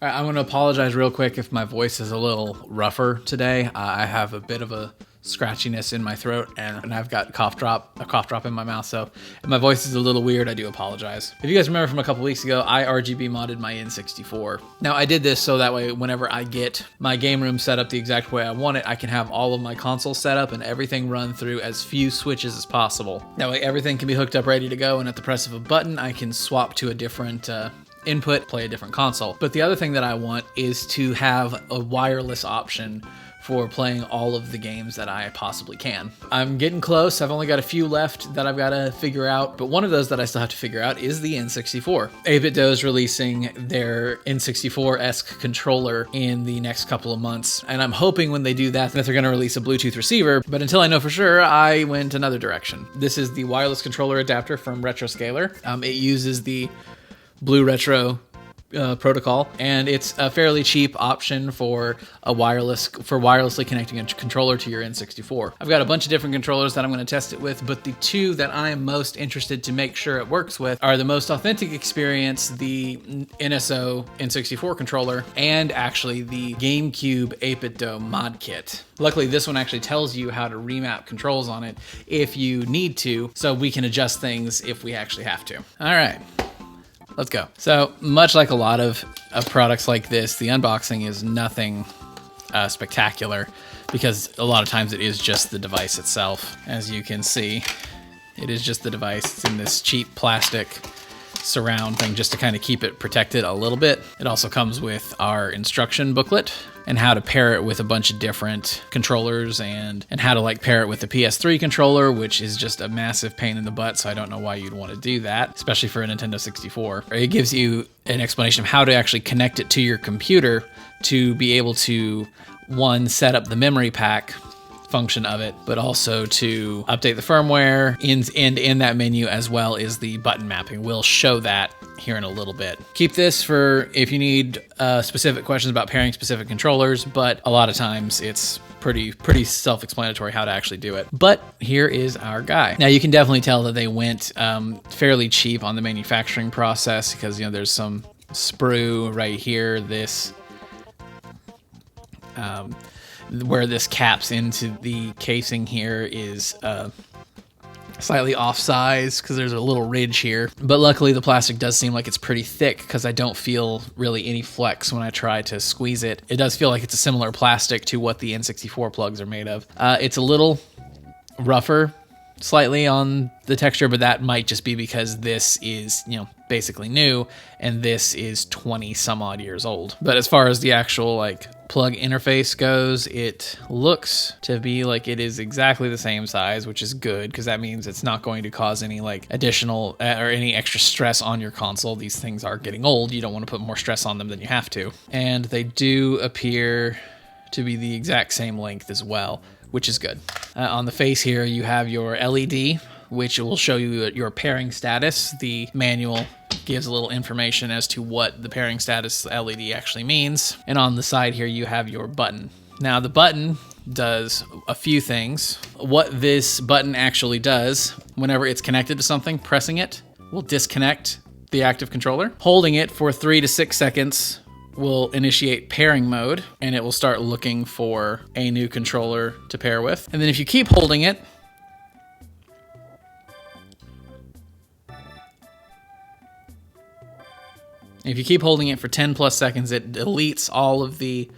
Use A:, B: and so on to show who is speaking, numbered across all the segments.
A: All right, I'm going to apologize real quick if my voice is a little rougher today. I have a bit of a scratchiness in my throat, and I've got a cough drop in my mouth, so if my voice is a little weird, I do apologize. If you guys remember from a couple weeks ago, I RGB modded my N64. Now, I did this so that way whenever I get my game room set up the exact way I want it, I can have all of my consoles set up and everything run through as few switches as possible. That way everything can be hooked up ready to go, and at the press of a button, I can swap to a different input, play a different console. But the other thing that I want is to have a wireless option for playing all of the games that I possibly can. I'm getting close. I've only got a few left that I've got to figure out, but one of those that I still have to figure out is the N64. 8BitDo is releasing their N64-esque controller in the next couple of months, and I'm hoping when they do that they're going to release a Bluetooth receiver, but until I know for sure, I went another direction. This is the wireless controller adapter from RetroScaler. It uses the Blue Retro protocol, and it's a fairly cheap option for wirelessly connecting a controller to your N64. I've got a bunch of different controllers that I'm going to test it with, but the two that I am most interested to make sure it works with are the most authentic experience, the NSO N64 controller, and actually the GameCube 8BitDo mod kit. Luckily, this one actually tells you how to remap controls on it if you need to, so we can adjust things if we actually have to. All right. Let's go. So much like a lot of products like this, the unboxing is nothing spectacular because a lot of times it is just the device itself. As you can see, it is just the device. It's in this cheap plastic surround thing just to kind of keep it protected a little bit. It also comes with our instruction booklet and how to pair it with a bunch of different controllers and how to like pair it with the PS3 controller, which is just a massive pain in the butt, so I don't know why you'd want to do that, especially for a Nintendo 64. It gives you an explanation of how to actually connect it to your computer to be able to, one, set up the memory pack function of it, but also to update the firmware, and in that menu as well is the button mapping. We'll show that here in a little bit. Keep this for if you need specific questions about pairing specific controllers, but a lot of times it's pretty self-explanatory how to actually do it. But here is our guy. Now you can definitely tell that they went fairly cheap on the manufacturing process because, you know, there's some sprue right here. This where this caps into the casing here is slightly off size because there's a little ridge here. But luckily the plastic does seem like it's pretty thick because I don't feel really any flex when I try to squeeze it. It does feel like it's a similar plastic to what the N64 plugs are made of. It's a little rougher slightly on the texture, but that might just be because this is, you know, basically new and this is 20 some odd years old. But as far as the actual like plug interface goes, it looks to be like it is exactly the same size, which is good because that means it's not going to cause any like additional or any extra stress on your console. These things are getting old. You don't want to put more stress on them than you have to. And they do appear to be the exact same length as well, which is good. On the face here, you have your LED, which will show you your pairing status. The manual gives a little information as to what the pairing status LED actually means. And on the side here, you have your button. Now, the button does a few things. What this button actually does, whenever it's connected to something, pressing it will disconnect the active controller. Holding it for 3 to 6 seconds will initiate pairing mode, and it will start looking for a new controller to pair with. And then if you keep holding it, for 10 plus seconds, it deletes all of the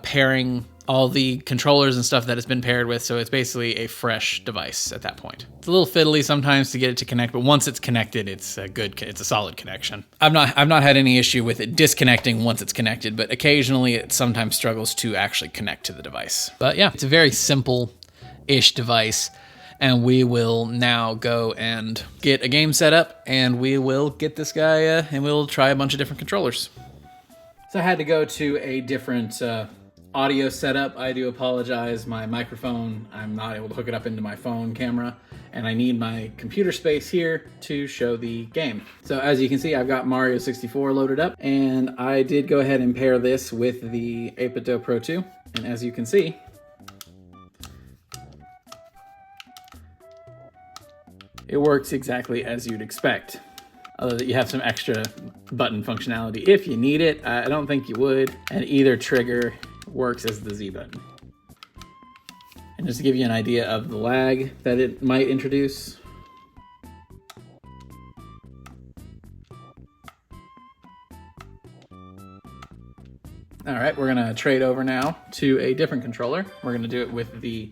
A: pairing, all the controllers and stuff that it's been paired with, so it's basically a fresh device at that point. It's a little fiddly sometimes to get it to connect, but once it's connected, it's a solid connection. I've not had any issue with it disconnecting once it's connected, but occasionally it sometimes struggles to actually connect to the device. But yeah, it's a very simple-ish device, and we will now go and get a game set up, and we will get this guy, and we'll try a bunch of different controllers. So I had to go to a different audio setup. I do apologize. My microphone, I'm not able to hook it up into my phone camera, and I need my computer space here to show the game. So as you can see, I've got Mario 64 loaded up, and I did go ahead and pair this with the 8BitDo Pro 2. And as you can see, it works exactly as you'd expect. Although that you have some extra button functionality if you need it. I don't think you would. And either trigger works as the Z button. And just to give you an idea of the lag that it might introduce. All right, we're gonna trade over now to a different controller. We're gonna do it with the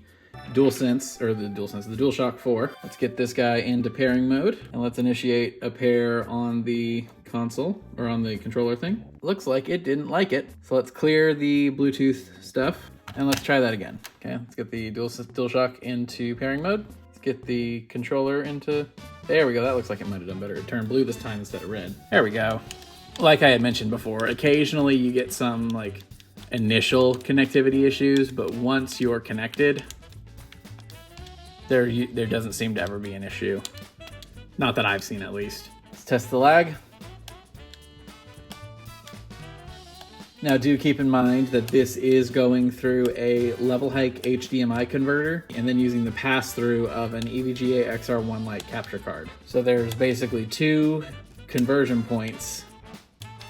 A: DualShock 4. Let's get this guy into pairing mode and let's initiate a pair on the console or on the controller thing. Looks like it didn't like it. So let's clear the Bluetooth stuff and let's try that again. Okay, let's get the DualShock into pairing mode. Let's get the controller into, there we go. That looks like it might've done better. It turned blue this time instead of red. There we go. Like I had mentioned before, occasionally you get some like initial connectivity issues, but once you're connected, there doesn't seem to ever be an issue. Not that I've seen, at least. Let's test the lag. Now do keep in mind that this is going through a level hike HDMI converter and then using the pass-through of an EVGA XR1 Lite capture card. So there's basically 2 conversion points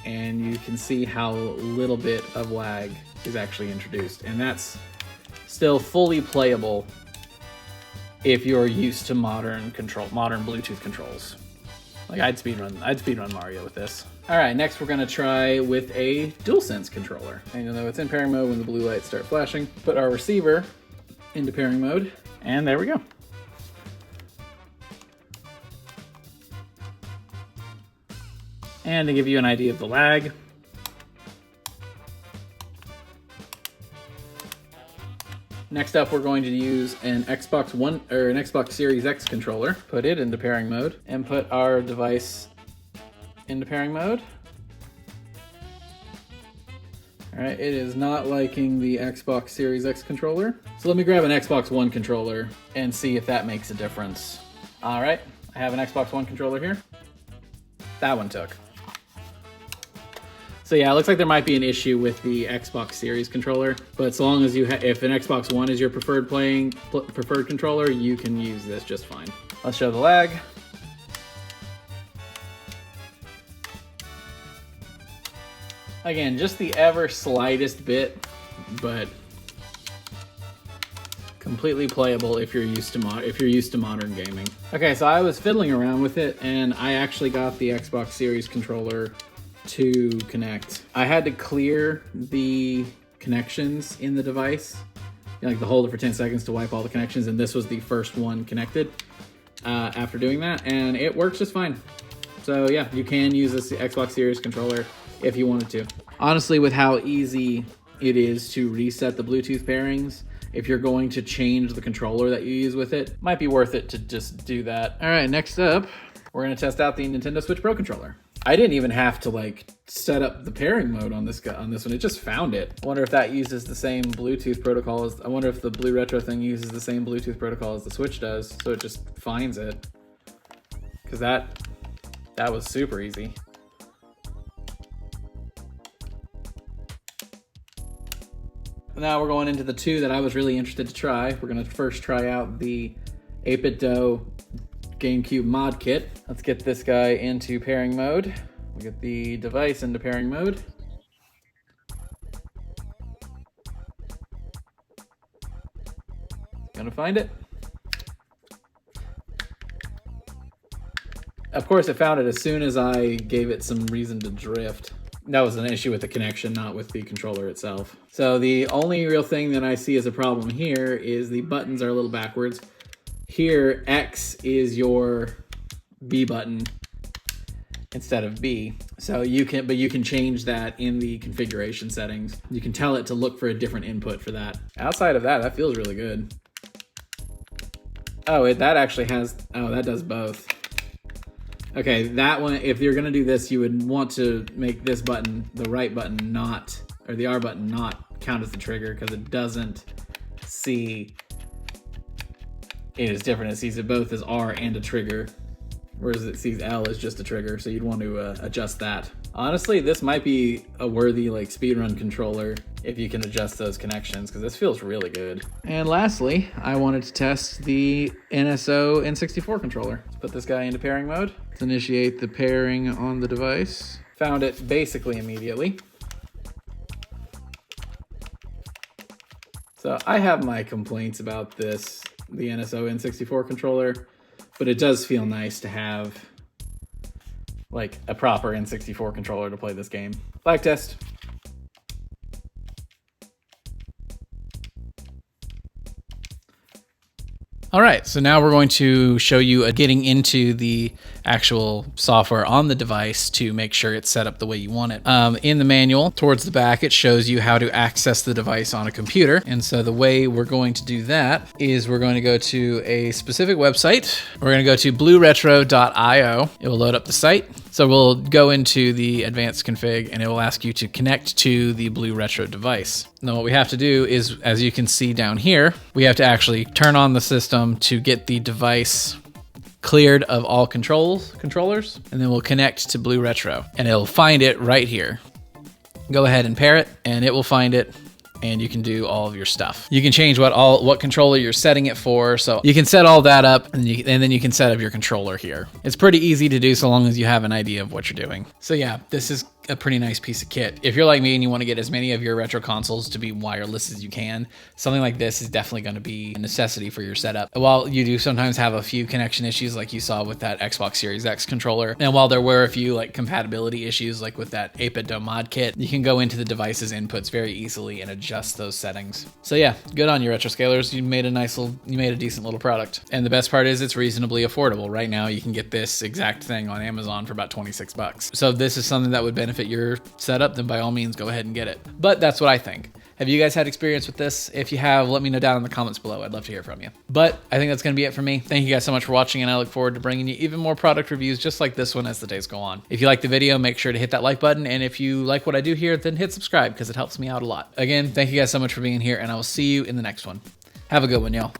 A: and you can see how little bit of lag is actually introduced. And that's still fully playable if you're used to modern Bluetooth controls. Like I'd speedrun Mario with this. All right, next we're gonna try with a DualSense controller. And you'll know it's in pairing mode when the blue lights start flashing. Put our receiver into pairing mode, and there we go. And to give you an idea of the lag, next up, we're going to use an Xbox Series X controller, put it into pairing mode, and put our device into pairing mode. All right, it is not liking the Xbox Series X controller. So let me grab an Xbox One controller and see if that makes a difference. All right, I have an Xbox One controller here. That one took. So yeah, it looks like there might be an issue with the Xbox Series controller, but so long as if an Xbox One is your preferred controller, you can use this just fine. Let's show the lag. Again, just the ever slightest bit, but completely playable if you're used to modern gaming. Okay, so I was fiddling around with it, and I actually got the Xbox Series controller to connect. I had to clear the connections in the device, like to hold it for 10 seconds to wipe all the connections, and this was the first one connected after doing that, and it works just fine. So yeah, you can use this Xbox Series controller if you wanted to. Honestly, with how easy it is to reset the Bluetooth pairings, if you're going to change the controller that you use with it, might be worth it to just do that. All right, next up, we're gonna test out the Nintendo Switch Pro controller. I didn't even have to like set up the pairing mode on this one. It just found it. I wonder if that uses the same Bluetooth protocol as, I wonder if the Blue Retro thing uses the same Bluetooth protocol as the Switch does, so it just finds it. Because that was super easy. Now we're going into the 2 that I was really interested to try. We're gonna first try out the 8BitDo GameCube mod kit. Let's get this guy into pairing mode. We'll get the device into pairing mode. Gonna find it. Of course, it found it as soon as I gave it some reason to drift. That was an issue with the connection, not with the controller itself. So the only real thing that I see as a problem here is the buttons are a little backwards. Here, X is your B button instead of B. So you can change that in the configuration settings. You can tell it to look for a different input for that. Outside of that, that feels really good. Oh, that actually has, oh, that does both. Okay, that one, if you're gonna do this, you would want to make this button, the right button not, or the R button not count as the trigger, because it doesn't see it is different. It sees it both as R and a trigger, whereas it sees L as just a trigger, so you'd want to adjust that. Honestly, this might be a worthy like speedrun controller if you can adjust those connections, because this feels really good. And lastly, I wanted to test the NSO N64 controller. Let's put this guy into pairing mode. Let's initiate the pairing on the device. Found it basically immediately. So I have my complaints about this, the NSO N64 controller, but it does feel nice to have like a proper N64 controller to play this game. Lag test. All right, so now we're going to show you getting into the actual software on the device to make sure it's set up the way you want it. In the manual, towards the back, it shows you how to access the device on a computer. And so the way we're going to do that is we're going to go to a specific website. We're going to go to blueretro.io. It will load up the site. So we'll go into the advanced config and it will ask you to connect to the Blue Retro device. Now what we have to do is, as you can see down here, we have to actually turn on the system to get the device cleared of all controllers, and then we'll connect to Blue Retro and it'll find it right here. Go ahead and pair it and it will find it, and you can do all of your stuff. You can change what controller you're setting it for. So you can set all that up and then you can set up your controller here. It's pretty easy to do so long as you have an idea of what you're doing. So yeah, this is a pretty nice piece of kit. If you're like me and you want to get as many of your retro consoles to be wireless as you can, something like this is definitely going to be a necessity for your setup. While you do sometimes have a few connection issues like you saw with that Xbox Series X controller, and while there were a few like compatibility issues like with that 8-bit Dome mod kit, you can go into the device's inputs very easily and adjust those settings. So yeah, good on you, RetroScalers. You made a decent little product. And the best part is it's reasonably affordable. Right now you can get this exact thing on Amazon for about 26 bucks. So if this is something that would benefit your setup, then by all means go ahead and get it. But that's what I think. Have you guys had experience with this? If you have, let me know down in the comments below. I'd love to hear from you. But I think that's going to be it for me. Thank you guys so much for watching, and I look forward to bringing you even more product reviews just like this one as the days go on. If you like the video, make sure to hit that like button, and if you like what I do here, then hit subscribe because it helps me out a lot. Again, thank you guys so much for being here, and I will see you in the next one. Have a good one, y'all.